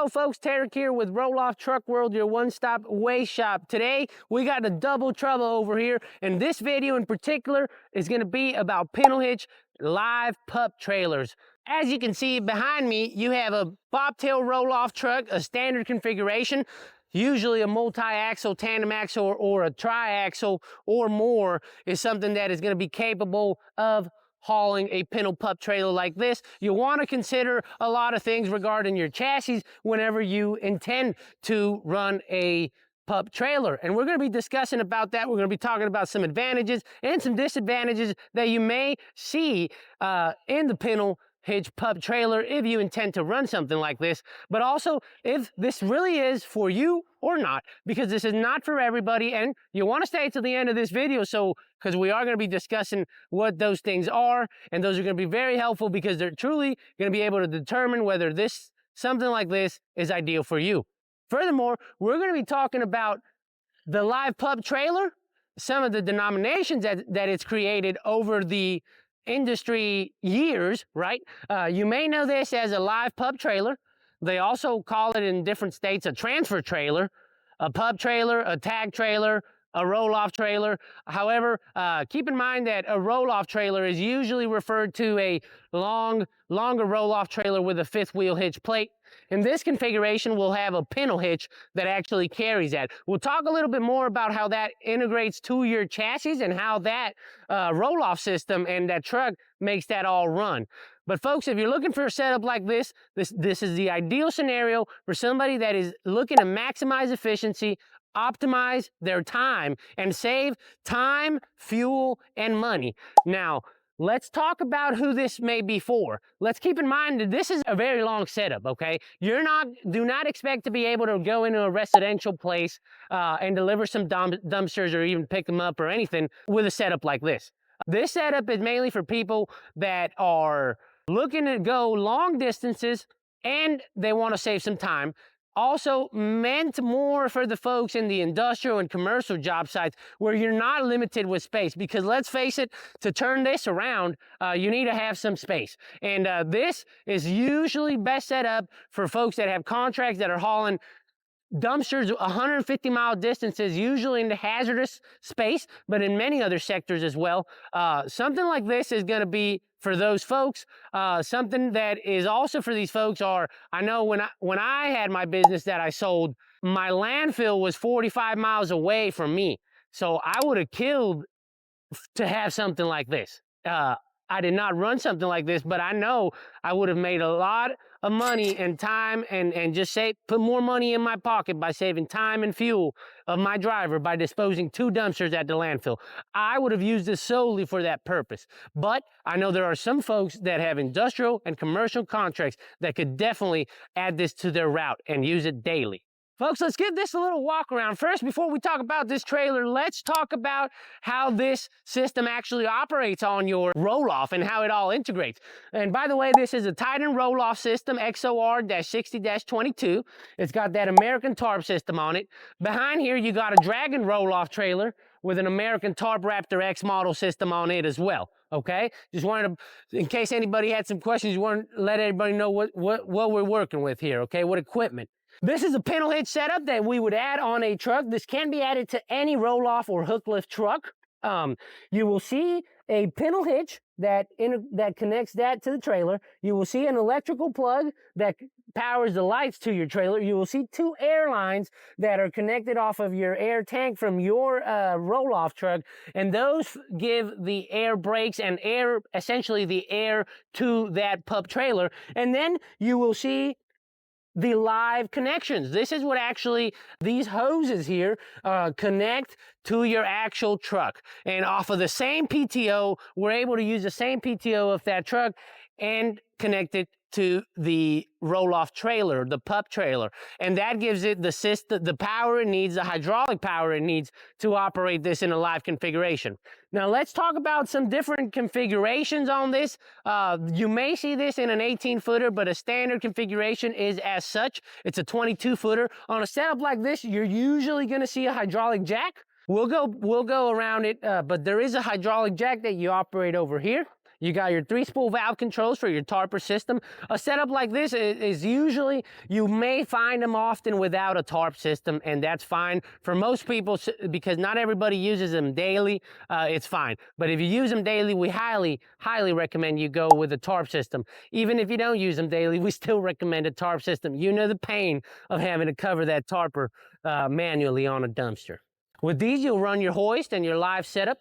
Hello folks, Tarek here with Roll-Off Truck World, your one-stop waste shop. Today, we got a double trouble over here, and this video in particular is gonna be about Pintle Hitch live pup trailers. As you can see behind me, you have a bobtail roll-off truck, a standard configuration, usually a multi-axle, tandem axle, or a tri-axle or more is something that is gonna be capable of hauling a Pintle pup trailer like this. You want to consider a lot of things regarding your chassis whenever you intend to run a pup trailer, and we're going to be discussing about that. We're going to be talking about some advantages and some disadvantages that you may see in the Pintle Hitch pup trailer if you intend to run something like this, but also if this really is for you or not, because this is not for everybody, and you want to stay to the end of this video, so because we are going to be discussing what those things are, and those are going to be very helpful because they're truly going to be able to determine whether something like this is ideal for you. Furthermore, we're going to be talking about the live pup trailer, some of the denominations that it's created over the industry years, right? You may know this as a live pup trailer. They also call it in different states a transfer trailer, a pup trailer, a tag trailer, a roll-off trailer. However, keep in mind that a roll-off trailer is usually referred to a longer roll-off trailer with a fifth wheel hitch plate. In this configuration, we'll have a Pintle hitch that actually carries that. We'll talk a little bit more about how that integrates to your chassis and how that roll-off system and that truck makes that all run. But folks, if you're looking for a setup like this is the ideal scenario for somebody that is looking to maximize efficiency, optimize their time, and save time, fuel, and money. Now, let's talk about who this may be for. Let's keep in mind that this is a very long setup, okay? Do not expect to be able to go into a residential place and deliver some dumpsters or even pick them up or anything with a setup like this. This setup is mainly for people that are looking to go long distances and they want to save some time. Also meant more for the folks in the industrial and commercial job sites where you're not limited with space, because let's face it, to turn this around, you need to have some space. And this is usually best set up for folks that have contracts that are hauling dumpsters 150-mile distances, usually into hazardous space, but in many other sectors as well. Something like this is going to be for those folks. Something that is also for these folks I know when I had my business that I sold, my landfill was 45 miles away from me. So I would have killed to have something like this. I did not run something like this, but I know I would have made a lot of money and time and just put more money in my pocket by saving time and fuel of my driver by disposing 2 dumpsters at the landfill. I would have used this solely for that purpose. But I know there are some folks that have industrial and commercial contracts that could definitely add this to their route and use it daily. Folks, let's give this a little walk around. First, before we talk about this trailer, let's talk about how this system actually operates on your roll-off and how it all integrates. And by the way, this is a Titan roll-off system, XOR-60-22. It's got that American tarp system on it. Behind here, you got a Dragon roll-off trailer with an American Tarp Raptor X model system on it as well. Okay, just wanted to, in case anybody had some questions, you want to let everybody know what we're working with here. Okay, what equipment. This is a Pintle Hitch setup that we would add on a truck. This can be added to any roll-off or hook lift truck. You will see a Pintle Hitch that connects that to the trailer. You will see an electrical plug that powers the lights to your trailer. You will see 2 air lines that are connected off of your air tank from your roll-off truck, and those give the air brakes and essentially the air to that pup trailer. And then you will see the live connections. This is what actually these hoses here connect to your actual truck. And off of the same PTO, we're able to use the same PTO of that truck and connect it to the roll-off trailer, the pup trailer. And that gives it the power it needs, the hydraulic power it needs to operate this in a live configuration. Now let's talk about some different configurations on this. You may see this in an 18-footer, but a standard configuration is as such. It's a 22-footer. On a setup like this, you're usually going to see a hydraulic jack. We'll go around it, but there is a hydraulic jack that you operate over here. You got your 3-spool valve controls for your tarper system. A setup like this is usually, you may find them often without a tarp system, and that's fine for most people because not everybody uses them daily. It's fine. But if you use them daily, we highly recommend you go with a tarp system. Even if you don't use them daily, we still recommend a tarp system. You know the pain of having to cover that tarper manually on a dumpster. With these, you'll run your hoist and your live setup.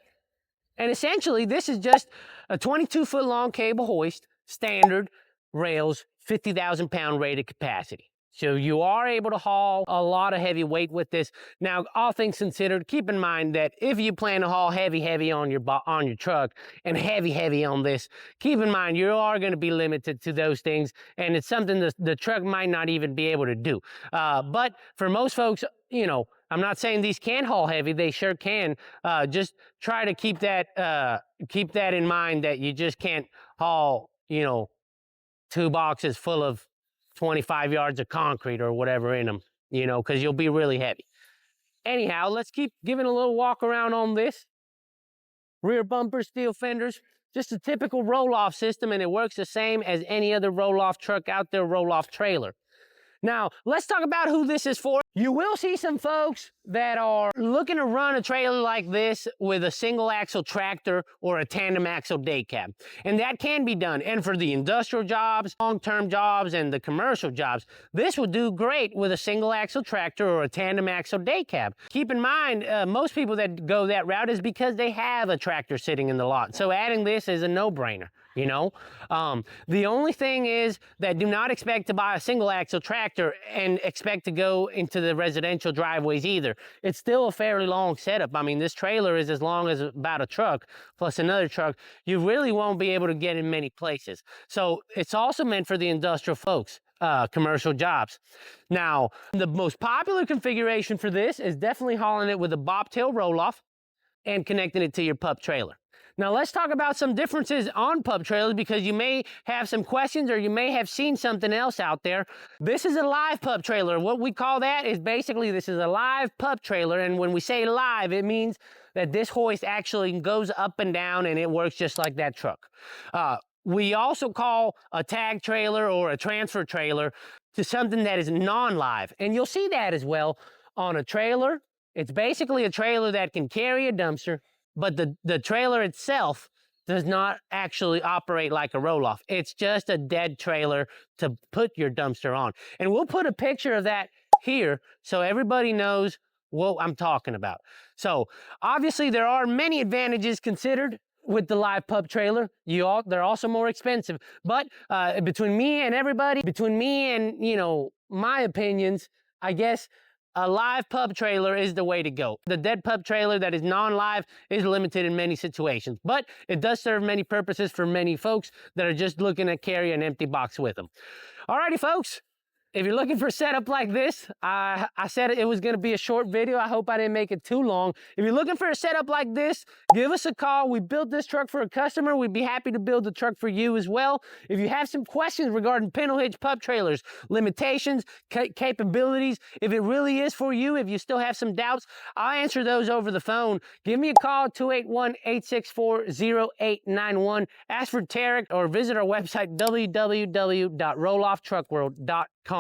And essentially, this is just a 22-foot long cable hoist, standard rails, 50,000 pound rated capacity. So you are able to haul a lot of heavy weight with this. Now, all things considered, keep in mind that if you plan to haul heavy on your truck and heavy on this, keep in mind you are going to be limited to those things, and it's something the truck might not even be able to do. But for most folks, you know, I'm not saying these can't haul heavy, they sure can. Just try to keep that in mind, that you just can't haul, you know, 2 boxes full of 25 yards of concrete or whatever in them, you know, because you'll be really heavy. Anyhow, let's keep giving a little walk around on this. Rear bumper, steel fenders, just a typical roll-off system, and it works the same as any other roll-off truck out there, roll-off trailer. Now, let's talk about who this is for. You will see some folks that are looking to run a trailer like this with a single axle tractor or a tandem axle day cab. And that can be done. And for the industrial jobs, long-term jobs, and the commercial jobs, this will do great with a single axle tractor or a tandem axle day cab. Keep in mind, most people that go that route is because they have a tractor sitting in the lot. So adding this is a no-brainer. You know, the only thing is that do not expect to buy a single axle tractor and expect to go into the residential driveways either. It's still a fairly long setup. I mean, this trailer is as long as about a truck plus another truck. You really won't be able to get in many places. So it's also meant for the industrial folks. Commercial jobs. Now, the most popular configuration for this is definitely hauling it with a bobtail roll-off and connecting it to your pup trailer. Now let's talk about some differences on pup trailers, because you may have some questions or you may have seen something else out there. This is a live pup trailer. What we call that is basically this is a live pup trailer, and when we say live, it means that this hoist actually goes up and down and it works just like that truck. We also call a tag trailer or a transfer trailer to something that is non-live, and you'll see that as well on a trailer. It's basically a trailer that can carry a dumpster, but the trailer itself does not actually operate like a roll-off. It's just a dead trailer to put your dumpster on. And we'll put a picture of that here so everybody knows what I'm talking about. So obviously there are many advantages considered with the live pup trailer. They're also more expensive. But between me and, you know, my opinions, I guess a live pup trailer is the way to go. The dead pup trailer that is non-live is limited in many situations, but it does serve many purposes for many folks that are just looking to carry an empty box with them. Alrighty, folks. If you're looking for a setup like this, I said it was going to be a short video. I hope I didn't make it too long. If you're looking for a setup like this, give us a call. We built this truck for a customer. We'd be happy to build the truck for you as well. If you have some questions regarding Pintle Hitch pup trailers, limitations, capabilities, if it really is for you, if you still have some doubts, I'll answer those over the phone. Give me a call, 281-864-0891. Ask for Tarek or visit our website, www.rolofftruckworld.com.